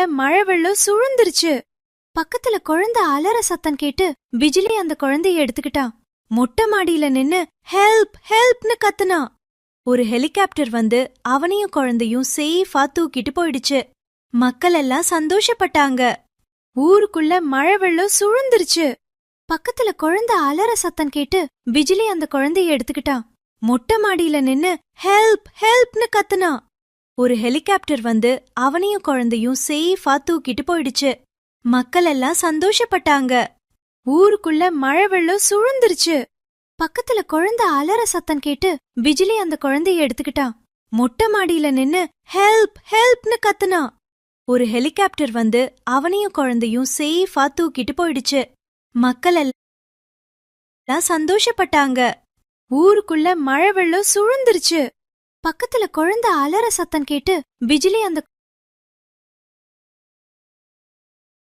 மழை வெள்ளம் சூழ்ந்துருச்சு. பக்கத்துல குழந்தை அலற சத்தம் கேட்டு பிஜிலி அந்த குழந்தைய எடுத்துக்கிட்டான். மொட்டை மாடியில நின்னு ஹெல்ப் ஹெல்ப்னு கத்துனான். ஒரு ஹெலிகாப்டர் வந்து அவனையும் குழந்தையும் சேஃபா தூக்கிட்டு போயிடுச்சு. மக்கள் எல்லாம் சந்தோஷப்பட்டாங்க. ஊருக்குள்ள மழை வெள்ளம் சூழ்ந்துருச்சு. பக்கத்துல குழந்தை அலற சத்தம் கேட்டு பிஜிலி அந்த குழந்தைய எடுத்துக்கிட்டான். மொட்டை மாடியில நின்னு ஹெல்ப் ஹெல்ப்னு கத்துனான். ஒரு ஹெலிகாப்டர் வந்து அவனையும் குழந்தையும் சேஃபா தூக்கிட்டு போயிடுச்சு. மக்கள் எல்லாம் சந்தோஷப்பட்டாங்க. ஊருக்குள்ள மழை வெள்ளம் சூழ்ந்துருச்சு. பக்கத்துல குழந்தை அலற சத்தம் கேட்டு பிஜிலி அந்த குழந்தைய எடுத்துக்கிட்டான். மொட்டை மாடியில நின்னு ஹெல்ப் ஹெல்ப்னு கத்துனான். ஒரு ஹெலிகாப்டர் வந்து அவனையும் குழந்தையும் சேஃபா தூக்கிட்டு போயிடுச்சு. மக்கள் எல்லாம் சந்தோஷப்பட்டாங்க. ஊருக்குள்ள மழை வெள்ளம் சூழ்ந்துருச்சு. பக்கத்துல குழந்தை அலற சத்தம் கேட்டு பிஜிலி அந்த